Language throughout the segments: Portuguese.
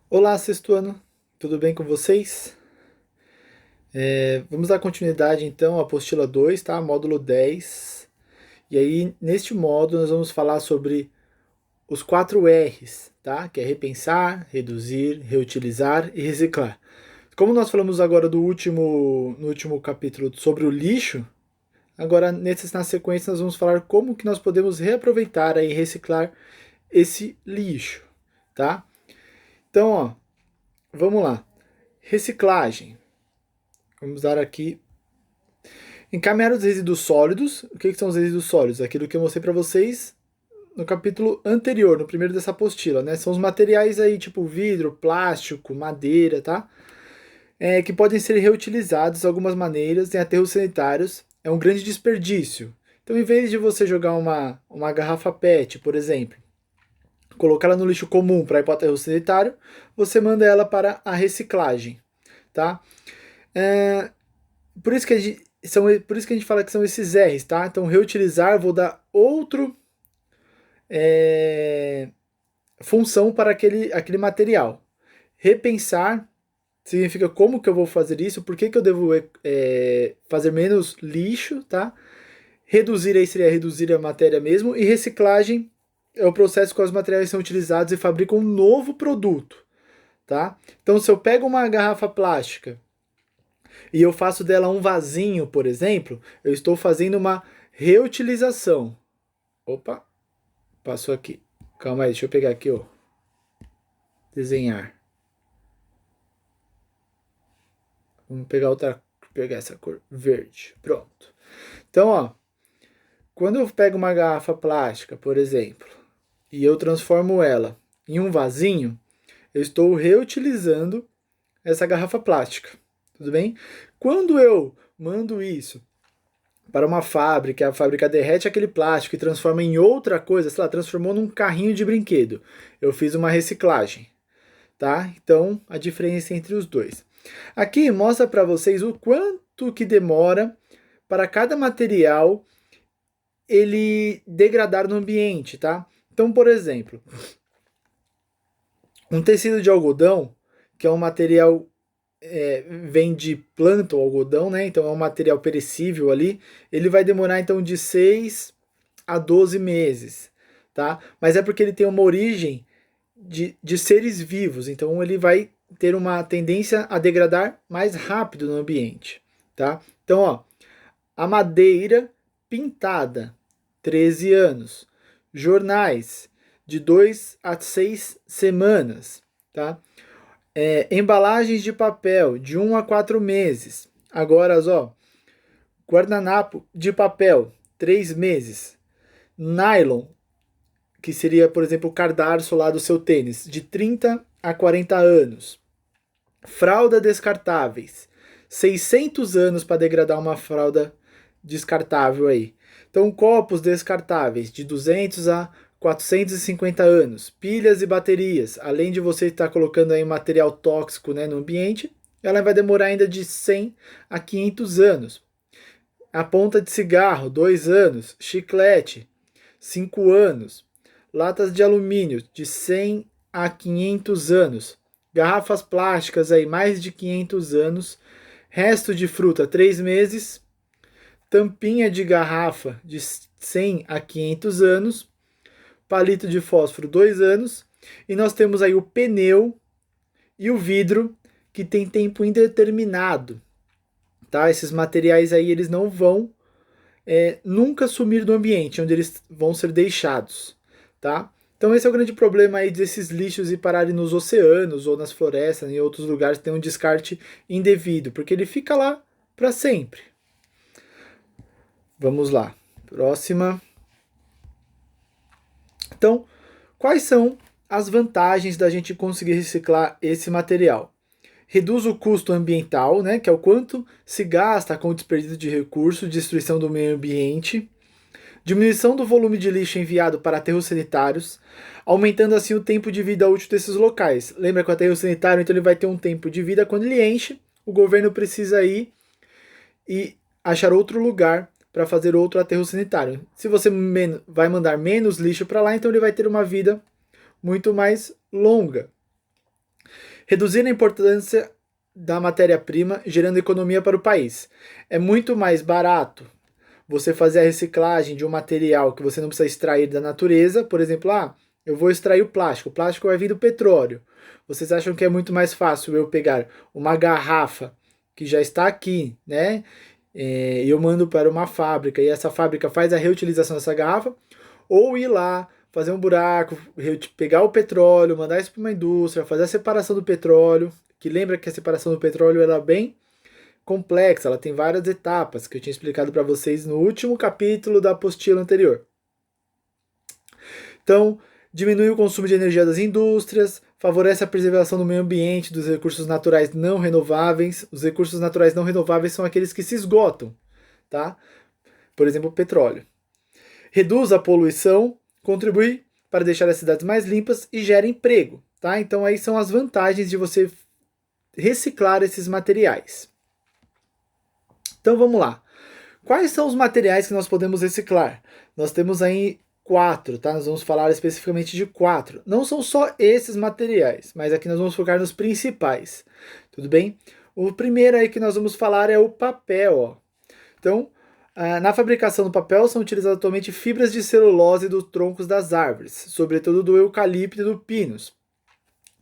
Olá, sexto ano, tudo bem com vocês? Vamos dar continuidade então à apostila 2, tá? Módulo 10. E aí, neste módulo, nós vamos falar sobre os 4 R's, tá? Que é repensar, reduzir, reutilizar e reciclar. Como nós falamos agora no último capítulo sobre o lixo, agora na sequência nós vamos falar como que nós podemos reaproveitar e reciclar esse lixo, tá? Então, ó, vamos lá. Reciclagem. Vamos dar aqui. Encaminhar os resíduos sólidos. O que são os resíduos sólidos? Aquilo que eu mostrei para vocês no capítulo anterior, no primeiro dessa apostila, né? São os materiais aí, tipo vidro, plástico, madeira, tá? Que podem ser reutilizados de algumas maneiras em aterros sanitários. É um grande desperdício. Então, em vez de você jogar uma garrafa PET, por exemplo, colocar ela no lixo comum para ir para o aterro sanitário, você manda ela para a reciclagem, tá? É, Por isso que por isso que a gente fala que são esses R's, tá? Então, reutilizar, vou dar outro é, função para aquele material. Repensar significa como que eu vou fazer isso, por que eu devo fazer menos lixo, tá? Reduzir aí seria reduzir a matéria mesmo, e reciclagem é o processo que os materiais são utilizados e fabricam um novo produto, tá? Então, se eu pego uma garrafa plástica e eu faço dela um vasinho, por exemplo, eu estou fazendo uma reutilização. Opa, passou aqui. Calma aí, deixa eu pegar aqui, ó. Desenhar. Vamos pegar essa cor verde. Pronto. Então, ó, quando eu pego uma garrafa plástica, por exemplo, e eu transformo ela em um vasinho, eu estou reutilizando essa garrafa plástica. Tudo bem? Quando eu mando isso para uma fábrica, a fábrica derrete aquele plástico e transforma em outra coisa, sei lá, transformou num carrinho de brinquedo. Eu fiz uma reciclagem, tá? Então, a diferença entre os dois. Aqui mostra para vocês o quanto que demora para cada material ele degradar no ambiente, tá? Então, por exemplo, um tecido de algodão, que é um material vem de planta ou algodão, né? Então é um material perecível ali. Ele vai demorar então de 6 a 12 meses, tá? Mas é porque ele tem uma origem de seres vivos, então ele vai ter uma tendência a degradar mais rápido no ambiente, tá? Então, ó, a madeira pintada, 13 anos. Jornais, de 2 a 6 semanas, tá? Embalagens de papel, de 1 a 4 meses. Agora, ó, guardanapo de papel, 3 meses. Nylon, que seria, por exemplo, o cadarço lá do seu tênis, de 30 a 40 anos. Fralda descartáveis, 600 anos para degradar uma fralda descartável aí. Então, copos descartáveis, de 200 a 450 anos. Pilhas e baterias, além de você estar colocando aí material tóxico, né, no ambiente, ela vai demorar ainda de 100 a 500 anos. A ponta de cigarro, 2 anos. Chiclete, 5 anos. Latas de alumínio, de 100 a 500 anos. Garrafas plásticas, aí, mais de 500 anos. Resto de fruta, 3 meses. Tampinha de garrafa, de 100 a 500 anos. Palito de fósforo, 2 anos. E nós temos aí o pneu e o vidro, que tem tempo indeterminado. Tá? Esses materiais aí, eles não vão nunca sumir do ambiente onde eles vão ser deixados, tá? Então esse é o grande problema aí desses lixos e pararem nos oceanos ou nas florestas, em outros lugares que tem um descarte indevido, porque ele fica lá para sempre. Vamos lá, próxima. Então, quais são as vantagens da gente conseguir reciclar esse material? Reduz o custo ambiental, né, que é o quanto se gasta com o desperdício de recursos, destruição do meio ambiente, diminuição do volume de lixo enviado para aterros sanitários, aumentando assim o tempo de vida útil desses locais. Lembra que o aterro sanitário então ele vai ter um tempo de vida, quando ele enche, o governo precisa ir e achar outro lugar para fazer outro aterro sanitário. Se você vai mandar menos lixo para lá, então ele vai ter uma vida muito mais longa. Reduzir a importância da matéria-prima, gerando economia para o país. É muito mais barato você fazer a reciclagem de um material que você não precisa extrair da natureza. Por exemplo, eu vou extrair o plástico vai vir do petróleo. Vocês acham que é muito mais fácil eu pegar uma garrafa que já está aqui, né? E eu mando para uma fábrica e essa fábrica faz a reutilização dessa garrafa, ou ir lá, fazer um buraco, pegar o petróleo, mandar isso para uma indústria, fazer a separação do petróleo, que lembra que a separação do petróleo era bem complexa, ela tem várias etapas que eu tinha explicado para vocês no último capítulo da apostila anterior. Então, diminui o consumo de energia das indústrias, favorece a preservação do meio ambiente, dos recursos naturais não renováveis. Os recursos naturais não renováveis são aqueles que se esgotam, tá? Por exemplo, o petróleo. Reduz a poluição, contribui para deixar as cidades mais limpas e gera emprego, tá? Então aí são as vantagens de você reciclar esses materiais. Então vamos lá. Quais são os materiais que nós podemos reciclar? Nós temos aí 4, tá? Nós vamos falar especificamente de 4. Não são só esses materiais, mas aqui nós vamos focar nos principais. Tudo bem? O primeiro aí que nós vamos falar é o papel, ó. Então, na fabricação do papel são utilizadas atualmente fibras de celulose dos troncos das árvores, sobretudo do eucalipto e do pinus.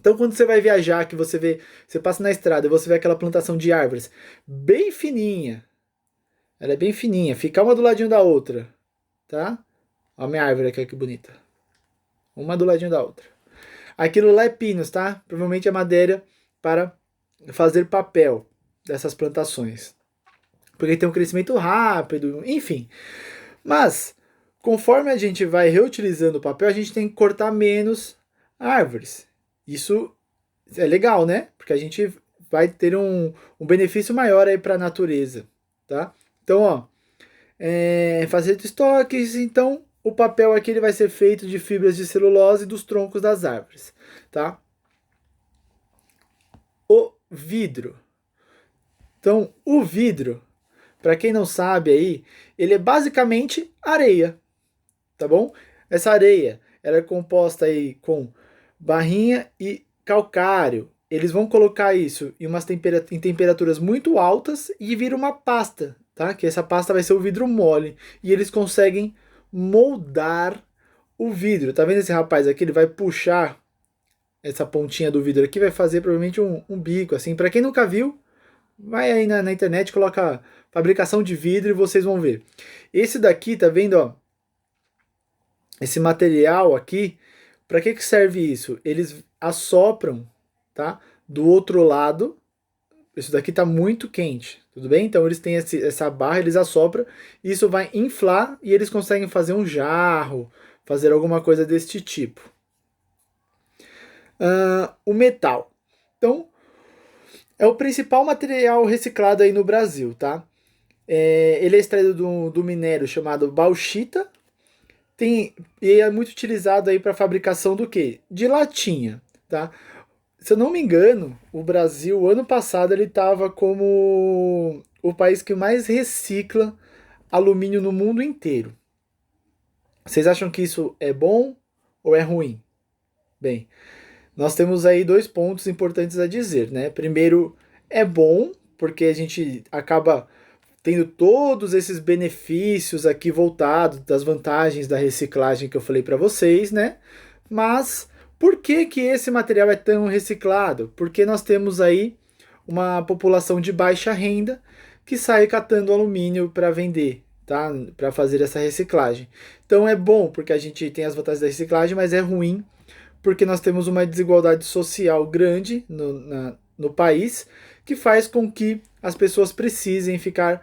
Então, quando você vai viajar, que você passa na estrada e você vê aquela plantação de árvores bem fininha, ela é bem fininha, fica uma do ladinho da outra, tá? Olha a minha árvore aqui, que bonita. Uma do ladinho da outra. Aquilo lá é pinus, tá? Provavelmente é madeira para fazer papel dessas plantações. Porque tem um crescimento rápido, enfim. Mas, conforme a gente vai reutilizando o papel, a gente tem que cortar menos árvores. Isso é legal, né? Porque a gente vai ter um benefício maior aí para a natureza, tá? Então, ó, fazer estoques, então o papel aqui ele vai ser feito de fibras de celulose dos troncos das árvores, tá? O vidro. Então, o vidro, para quem não sabe aí, ele é basicamente areia, tá bom? Essa areia, ela é composta aí com barrinha e calcário. Eles vão colocar isso em temperaturas muito altas e vira uma pasta, tá? Que essa pasta vai ser o vidro mole. E eles conseguem moldar o vidro. Tá vendo esse rapaz aqui? Ele vai puxar essa pontinha do vidro aqui, vai fazer provavelmente um bico, assim. Para quem nunca viu, vai aí na internet, coloca fabricação de vidro e vocês vão ver. Esse daqui, tá vendo, ó? Esse material aqui, para que serve isso? Eles assopram, tá? Do outro lado, isso daqui está muito quente, tudo bem? Então eles têm essa barra, eles assopram, isso vai inflar e eles conseguem fazer um jarro, fazer alguma coisa deste tipo. O metal. Então, é o principal material reciclado aí no Brasil, tá? Ele é extraído do minério chamado bauxita, e é muito utilizado aí para fabricação do quê? De latinha, tá? Se eu não me engano, o Brasil, ano passado, ele estava como o país que mais recicla alumínio no mundo inteiro. Vocês acham que isso é bom ou é ruim? Bem, nós temos aí 2 pontos importantes a dizer, né? Primeiro, é bom, porque a gente acaba tendo todos esses benefícios aqui voltados das vantagens da reciclagem que eu falei para vocês, né? Mas por que esse material é tão reciclado? Porque nós temos aí uma população de baixa renda que sai catando alumínio para vender, tá? Para fazer essa reciclagem. Então é bom porque a gente tem as vantagens da reciclagem, mas é ruim porque nós temos uma desigualdade social grande no país que faz com que as pessoas precisem ficar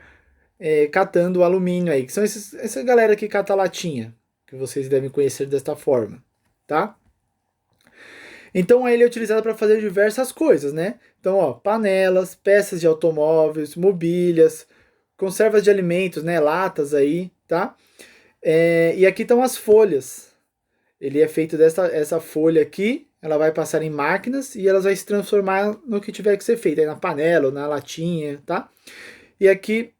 catando alumínio aí, que são essa galera que cata latinha, que vocês devem conhecer desta forma, tá? Então ele é utilizado para fazer diversas coisas, né? Então, ó, panelas, peças de automóveis, mobílias, conservas de alimentos, né? Latas aí, tá? E aqui estão as folhas. Ele é feito essa folha aqui, ela vai passar em máquinas e elas vão se transformar no que tiver que ser feito, aí na panela ou na latinha, tá? E aqui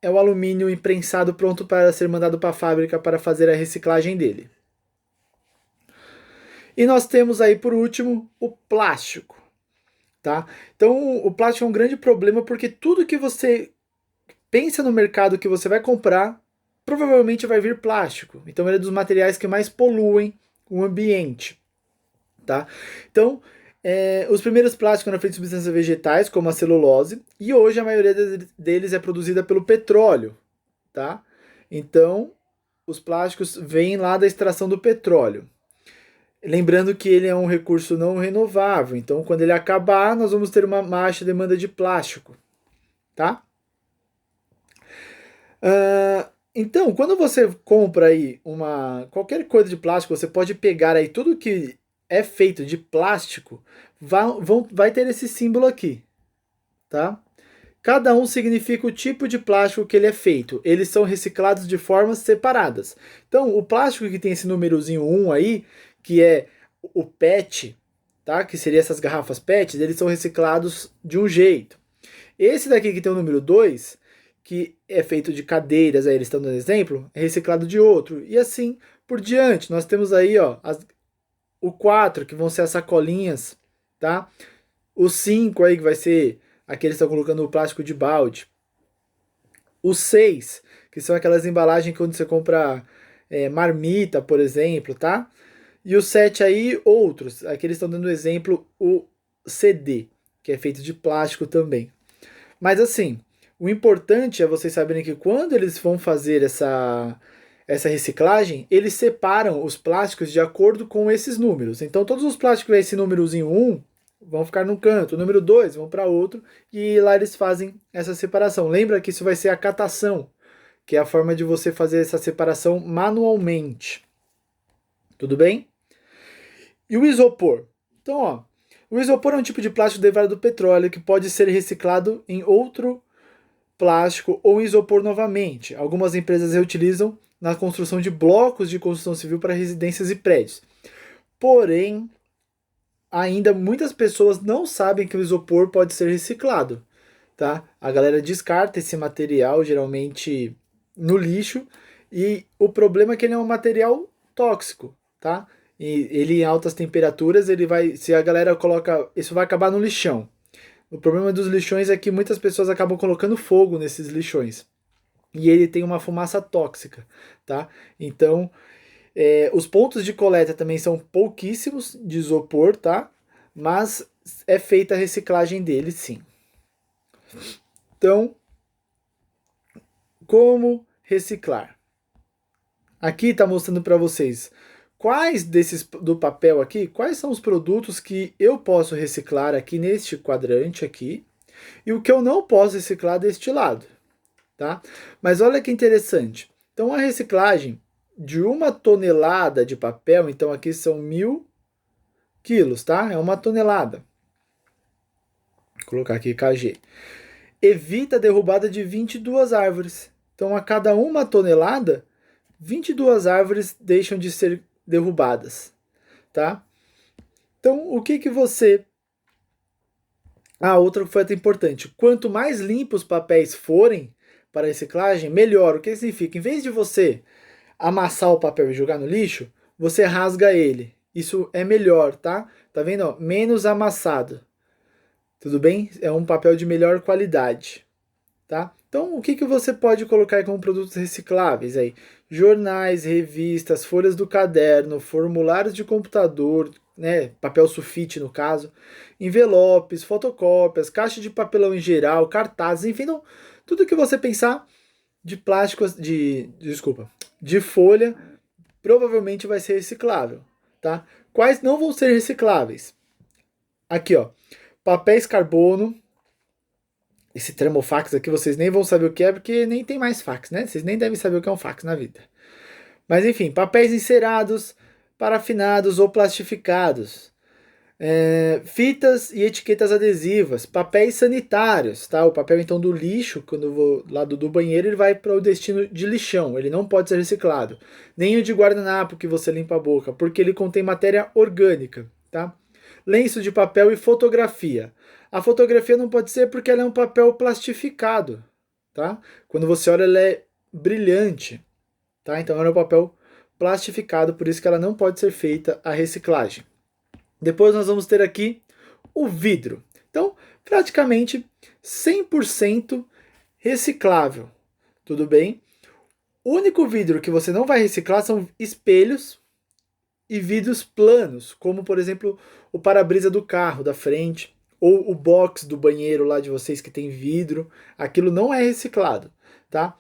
é o alumínio imprensado pronto para ser mandado para a fábrica para fazer a reciclagem dele. E nós temos aí, por último, o plástico. tá? Então o plástico é um grande problema porque tudo que você pensa no mercado que você vai comprar, provavelmente vai vir plástico. Então ele é dos materiais que mais poluem o ambiente, tá? Então, os primeiros plásticos eram feitos de substâncias vegetais, como a celulose, e hoje a maioria deles é produzida pelo petróleo, tá? Então, os plásticos vêm lá da extração do petróleo. Lembrando que ele é um recurso não renovável, então quando ele acabar, nós vamos ter uma baixa demanda de plástico, tá? Então, quando você compra aí qualquer coisa de plástico, você pode pegar aí tudo que é feito de plástico, vai ter esse símbolo aqui, tá? Cada um significa o tipo de plástico que ele é feito. Eles são reciclados de formas separadas. Então, o plástico que tem esse númerozinho 1 aí, que é o PET, tá? Que seria essas garrafas PET, eles são reciclados de um jeito. Esse daqui que tem o número 2, que é feito de cadeiras, aí eles estão dando exemplo, é reciclado de outro. E assim por diante. Nós temos aí, ó, o 4, que vão ser as sacolinhas, tá? O 5 aí, que vai ser aqueles que estão colocando o plástico de balde. O 6, que são aquelas embalagens que quando você compra marmita, por exemplo, tá? E o 7 aí, outros. Aqui eles estão dando exemplo, o CD, que é feito de plástico também. Mas assim, o importante é vocês saberem que quando eles vão fazer essa reciclagem, eles separam os plásticos de acordo com esses números. Então todos os plásticos que esse númerozinho 1 vão ficar num canto, o número 2 vão para outro, e lá eles fazem essa separação. Lembra que isso vai ser a catação, que é a forma de você fazer essa separação manualmente. Tudo bem? E o isopor? Então, ó, o isopor é um tipo de plástico derivado do petróleo que pode ser reciclado em outro plástico ou isopor novamente. Algumas empresas reutilizam na construção de blocos de construção civil para residências e prédios. Porém, ainda muitas pessoas não sabem que o isopor pode ser reciclado, tá? A galera descarta esse material geralmente no lixo e o problema é que ele é um material tóxico, tá? E ele em altas temperaturas, ele vai, se a galera coloca, isso vai acabar no lixão. O problema dos lixões é que muitas pessoas acabam colocando fogo nesses lixões. E ele tem uma fumaça tóxica, tá? Então, os pontos de coleta também são pouquíssimos de isopor, tá? Mas é feita a reciclagem dele, sim. Então, como reciclar? Aqui está mostrando para vocês quais desses do papel aqui, quais são os produtos que eu posso reciclar aqui neste quadrante aqui e o que eu não posso reciclar deste lado, tá? Mas olha que interessante. Então a reciclagem de 1 tonelada de papel, então aqui são 1.000 quilos, tá? É 1 tonelada. Vou colocar aqui kg. Evita a derrubada de 22 árvores. Então a cada 1 tonelada, 22 árvores deixam de ser derrubadas, tá? Então o que que você... outra coisa importante. Quanto mais limpos os papéis forem para reciclagem, melhor. O que significa? Em vez de você amassar o papel e jogar no lixo, você rasga ele. Isso é melhor, tá? Tá vendo? Ó? Menos amassado. Tudo bem? É um papel de melhor qualidade, tá? Então, o que que você pode colocar como produtos recicláveis aí? Jornais, revistas, folhas do caderno, formulários de computador, né? Papel sulfite no caso, envelopes, fotocópias, caixa de papelão em geral, cartazes, enfim, não, tudo que você pensar de plástico, desculpa, de folha, provavelmente vai ser reciclável, tá? Quais não vão ser recicláveis? Aqui, ó, papéis carbono. Esse termofax aqui vocês nem vão saber o que é, porque nem tem mais fax, né? Vocês nem devem saber o que é um fax na vida. Mas enfim, papéis encerados, parafinados ou plastificados. Fitas e etiquetas adesivas, papéis sanitários, tá? O papel então do lixo, quando eu vou lá do banheiro, ele vai para o destino de lixão, ele não pode ser reciclado. Nem o de guardanapo que você limpa a boca, porque ele contém matéria orgânica, tá? Lenço de papel e fotografia. A fotografia não pode ser porque ela é um papel plastificado, tá? Quando você olha, ela é brilhante, tá? Então ela é um papel plastificado, por isso que ela não pode ser feita a reciclagem. Depois nós vamos ter aqui o vidro. Então, praticamente 100% reciclável, tudo bem? O único vidro que você não vai reciclar são espelhos e vidros planos, como por exemplo o para-brisa do carro da frente, ou o box do banheiro lá de vocês que tem vidro, aquilo não é reciclado, tá?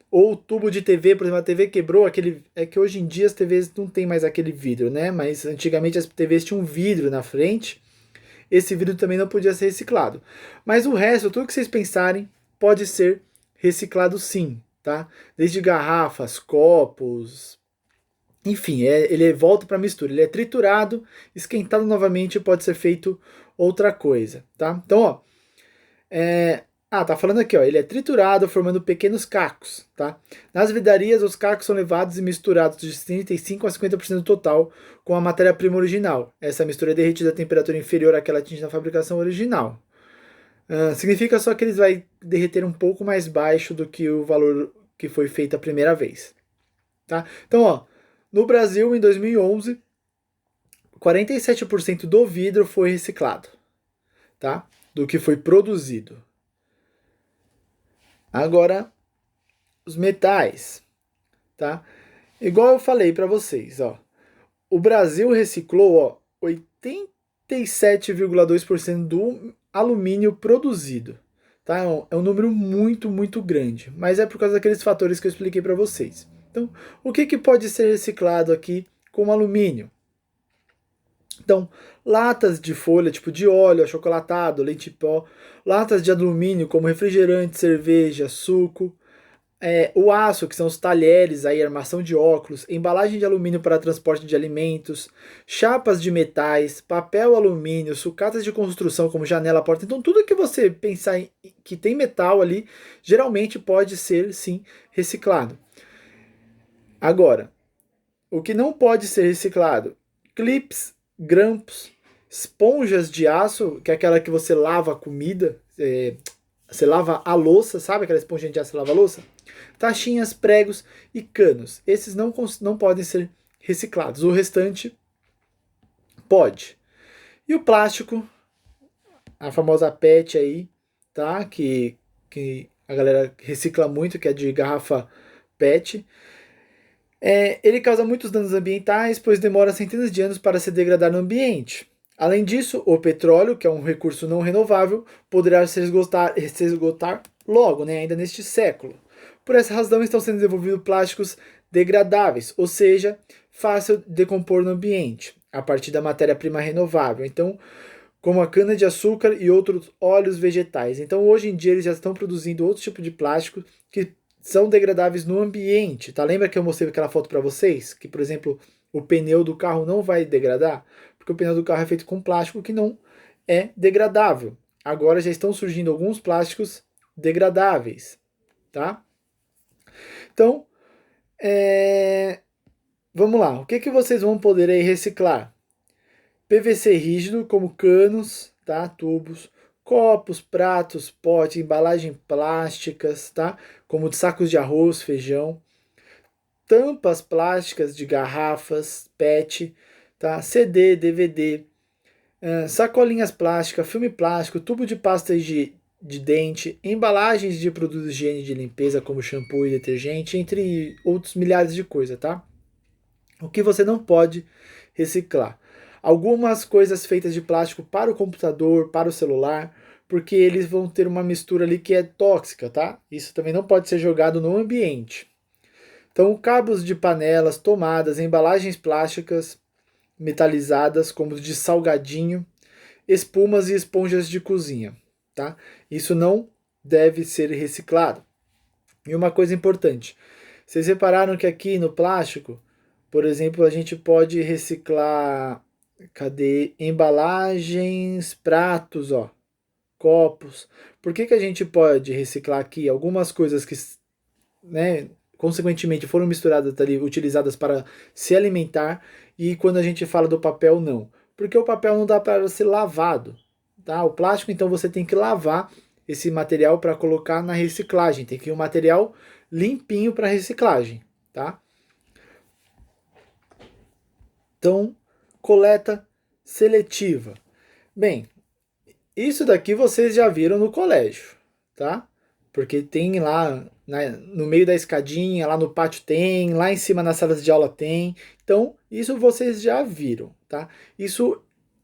Ou o tubo de TV, por exemplo, a TV quebrou, aquele. É que hoje em dia as TVs não tem mais aquele vidro, né? Mas antigamente as TVs tinham um vidro na frente. Esse vidro também não podia ser reciclado. Mas o resto, tudo que vocês pensarem, pode ser reciclado sim, tá? Desde garrafas, copos, enfim, ele volta para mistura. Ele é triturado, esquentado novamente e pode ser feito outra coisa, tá? Então, ó, tá falando aqui, ó, ele é triturado formando pequenos cacos, tá? Nas vidarias, os cacos são levados e misturados de 35 a 50% do total com a matéria-prima original. Essa mistura é derretida a temperatura inferior àquela atingida na fabricação original. Significa só que eles vai derreter um pouco mais baixo do que o valor que foi feito a primeira vez, tá? Então, ó, no Brasil, em 2011, 47% do vidro foi reciclado, tá? Do que foi produzido. Agora, os metais, tá? Igual eu falei para vocês, ó. O Brasil reciclou, ó, 87,2% do alumínio produzido, tá? É um número muito, muito grande, mas é por causa daqueles fatores que eu expliquei para vocês. Então, o que pode ser reciclado aqui com alumínio? Então, latas de folha, tipo de óleo, achocolatado, leite em pó, latas de alumínio, como refrigerante, cerveja, suco, o aço, que são os talheres, aí, armação de óculos, embalagem de alumínio para transporte de alimentos, chapas de metais, papel alumínio, sucatas de construção, como janela, porta. Então, tudo que você pensar que tem metal ali, geralmente pode ser, sim, reciclado. Agora, o que não pode ser reciclado? Clips, grampos, esponjas de aço, que é aquela que você lava a comida, você lava a louça, sabe aquela esponjinha de aço que lava a louça? Taxinhas, pregos e canos. Esses não podem ser reciclados. O restante pode. E o plástico, a famosa PET aí, tá? Que a galera recicla muito, que é de garrafa PET. Ele causa muitos danos ambientais, pois demora centenas de anos para se degradar no ambiente. Além disso, o petróleo, que é um recurso não renovável, poderá se esgotar logo, né, ainda neste século. Por essa razão, estão sendo desenvolvidos plásticos degradáveis, ou seja, fácil de decompor no ambiente, a partir da matéria-prima renovável. Então, como a cana-de-açúcar e outros óleos vegetais. Então, hoje em dia, eles já estão produzindo outro tipo de plástico que são degradáveis no ambiente, tá? Lembra que eu mostrei aquela foto para vocês? Que, por exemplo, o pneu do carro não vai degradar? Porque o pneu do carro é feito com plástico que não é degradável. Agora já estão surgindo alguns plásticos degradáveis, tá? Então, vamos lá. O que vocês vão poder aí reciclar? PVC rígido, como canos, tá? Tubos, copos, pratos, potes, embalagem plásticas, tá? Como de sacos de arroz, feijão, tampas plásticas de garrafas, PET, tá? CD, DVD, sacolinhas plásticas, filme plástico, tubo de pasta de dente, embalagens de produtos de higiene e de limpeza, como shampoo e detergente, entre outros milhares de coisas, tá? O que você não pode reciclar? Algumas coisas feitas de plástico para o computador, para o celular, porque eles vão ter uma mistura ali que é tóxica, tá? Isso também não pode ser jogado no ambiente. Então, cabos de panelas, tomadas, embalagens plásticas metalizadas, como de salgadinho, espumas e esponjas de cozinha, tá? Isso não deve ser reciclado. E uma coisa importante, vocês repararam que aqui no plástico, por exemplo, a gente pode reciclar, cadê? Embalagens, pratos, ó, copos. Por que a gente pode reciclar aqui algumas coisas que, né, consequentemente foram misturadas ali, utilizadas para se alimentar, e quando a gente fala do papel, não? Porque o papel não dá para ser lavado, tá? O plástico, então, você tem que lavar esse material para colocar na reciclagem. Tem que ir um material limpinho para reciclagem, tá? Então, coleta seletiva. Bem, Isso daqui vocês já viram no colégio, tá? Porque tem lá no meio da escadinha, lá no pátio tem, lá em cima nas salas de aula tem. Então, isso vocês já viram, tá? Isso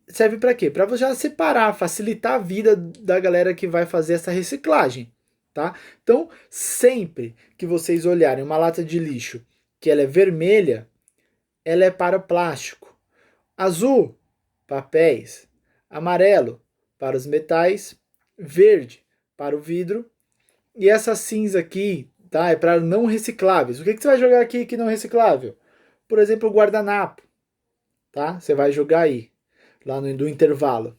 serve para quê? Para já separar, facilitar a vida da galera que vai fazer essa reciclagem, tá? Então, sempre que vocês olharem uma lata de lixo que ela é vermelha, ela é para plástico. Azul, papéis. Amarelo, para os metais. Verde, para o vidro. E essa cinza aqui, tá? É para não recicláveis. O que você vai jogar aqui que não é reciclável? Por exemplo, o guardanapo, tá? Você vai jogar aí, lá do intervalo.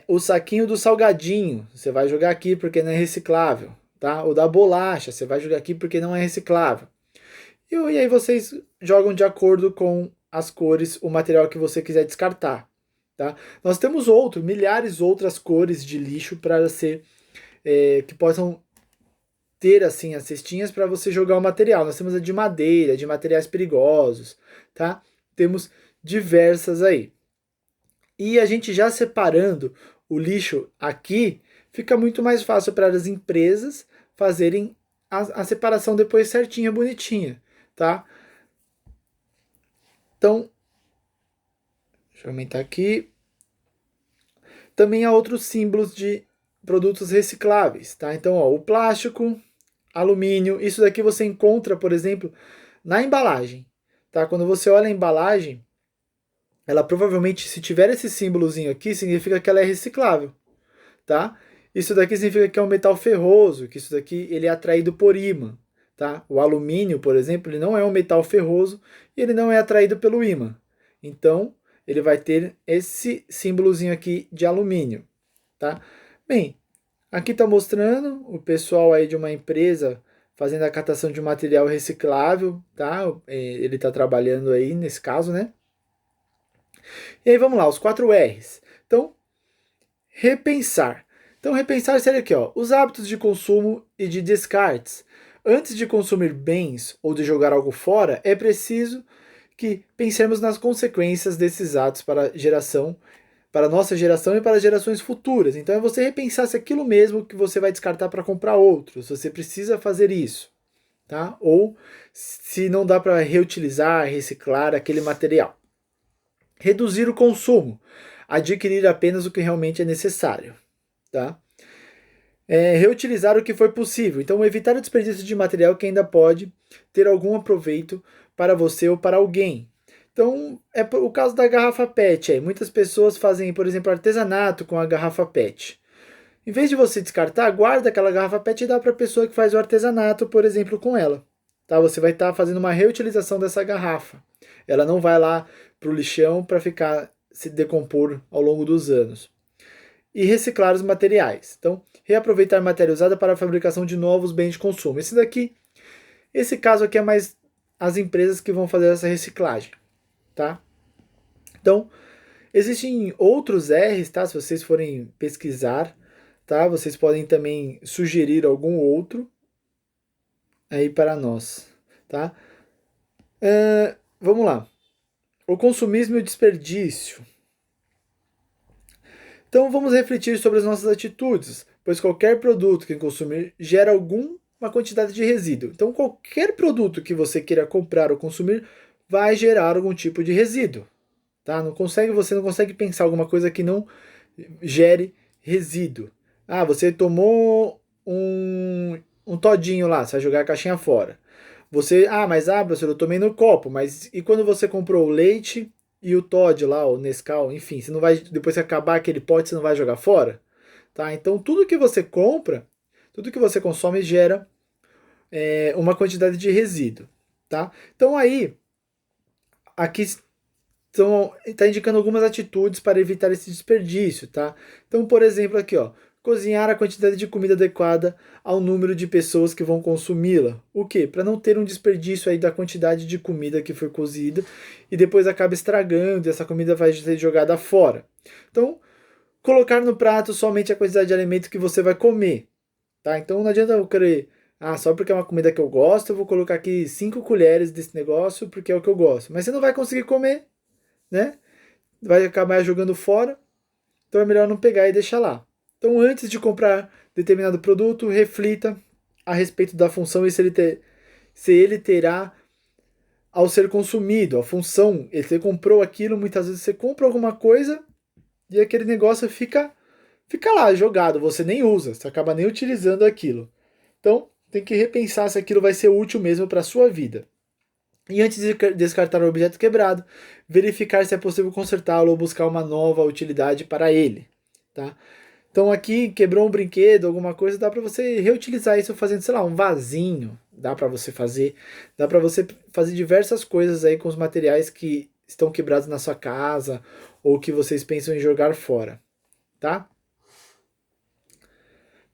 O saquinho do salgadinho, você vai jogar aqui porque não é reciclável, tá? O da bolacha, você vai jogar aqui porque não é reciclável. E aí vocês jogam de acordo com as cores, o material que você quiser descartar, tá? Nós temos milhares outras cores de lixo para ser que possam ter assim as cestinhas para você jogar o material. Nós temos a de madeira, de materiais perigosos, tá? Temos diversas aí. E a gente já separando o lixo aqui, fica muito mais fácil para as empresas fazerem a separação depois certinha, bonitinha, tá? Então, deixa eu aumentar aqui. Também há outros símbolos de produtos recicláveis, tá? Então, ó, o plástico, alumínio, isso daqui você encontra, por exemplo, na embalagem, tá? Quando você olha a embalagem, ela provavelmente, se tiver esse símbolozinho aqui, significa que ela é reciclável, tá? Isso daqui significa que é um metal ferroso, que isso daqui ele é atraído por ímã, tá? O alumínio, por exemplo, ele não é um metal ferroso e ele não é atraído pelo ímã. Então, ele vai ter esse símbolozinho aqui de alumínio, tá? Bem, aqui está mostrando o pessoal aí de uma empresa fazendo a catação de material reciclável, tá? Ele está trabalhando aí nesse caso, né? E aí vamos lá, os 4 R's. Então, repensar. Então, repensar seria aqui, ó, os hábitos de consumo e de descartes. Antes de consumir bens ou de jogar algo fora, é preciso que pensemos nas consequências desses atos para a geração, para a nossa geração e para as gerações futuras. Então, é você repensar se aquilo mesmo que você vai descartar para comprar outro, se você precisa fazer isso, tá? Ou se não dá para reutilizar, reciclar aquele material. Reduzir o consumo, adquirir apenas o que realmente é necessário, tá? Reutilizar o que for possível. Então, evitar o desperdício de material que ainda pode ter algum aproveito para você ou para alguém. Então, é o caso da garrafa PET. Aí. Muitas pessoas fazem, por exemplo, artesanato com a garrafa PET. Em vez de você descartar, guarda aquela garrafa PET e dá para a pessoa que faz o artesanato, por exemplo, com ela. Tá? Você vai estar fazendo uma reutilização dessa garrafa. Ela não vai lá para o lixão para ficar se decompor ao longo dos anos. E reciclar os materiais. Então, reaproveitar matéria usada para a fabricação de novos bens de consumo. Esse caso aqui é mais as empresas que vão fazer essa reciclagem, tá? Então, existem outros R's, tá? Se vocês forem pesquisar, tá? Vocês podem também sugerir algum outro aí para nós, tá? Vamos lá. O consumismo e o desperdício. Então vamos refletir sobre as nossas atitudes, pois qualquer produto que consumir gera alguma quantidade de resíduo. Então qualquer produto que você queira comprar ou consumir vai gerar algum tipo de resíduo, tá? Você não consegue pensar alguma coisa que não gere resíduo. Ah, você tomou um todinho lá, você vai jogar a caixinha fora. Professor, eu tomei no copo, mas e quando você comprou o leite e o Todd lá, o Nescau, enfim, você não vai, depois que acabar aquele pote, você não vai jogar fora? Tá? Então, tudo que você compra, tudo que você consome gera uma quantidade de resíduo, tá? Então, aí, aqui está indicando algumas atitudes para evitar esse desperdício, tá? Então, por exemplo, aqui, ó, cozinhar a quantidade de comida adequada ao número de pessoas que vão consumi-la. O quê? Para não ter um desperdício aí da quantidade de comida que foi cozida e depois acaba estragando e essa comida vai ser jogada fora. Então, colocar no prato somente a quantidade de alimento que você vai comer, tá? Então não adianta eu querer, só porque é uma comida que eu gosto, eu vou colocar aqui 5 colheres desse negócio porque é o que eu gosto. Mas você não vai conseguir comer, né? vai acabar jogando fora, então é melhor não pegar e deixar lá. Então, antes de comprar determinado produto, reflita a respeito da função e se ele terá ao ser consumido, a função. Você comprou aquilo, muitas vezes você compra alguma coisa e aquele negócio fica lá jogado, você nem usa, você acaba nem utilizando aquilo. Então, tem que repensar se aquilo vai ser útil mesmo para a sua vida. E antes de descartar o objeto quebrado, verificar se é possível consertá-lo ou buscar uma nova utilidade para ele, tá? Então aqui quebrou um brinquedo, alguma coisa, dá para você reutilizar isso fazendo, sei lá, um vasinho, dá para você fazer diversas coisas aí com os materiais que estão quebrados na sua casa ou que vocês pensam em jogar fora, tá?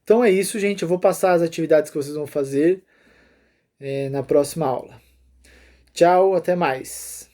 Então é isso, gente. Eu vou passar as atividades que vocês vão fazer na próxima aula. Tchau, até mais.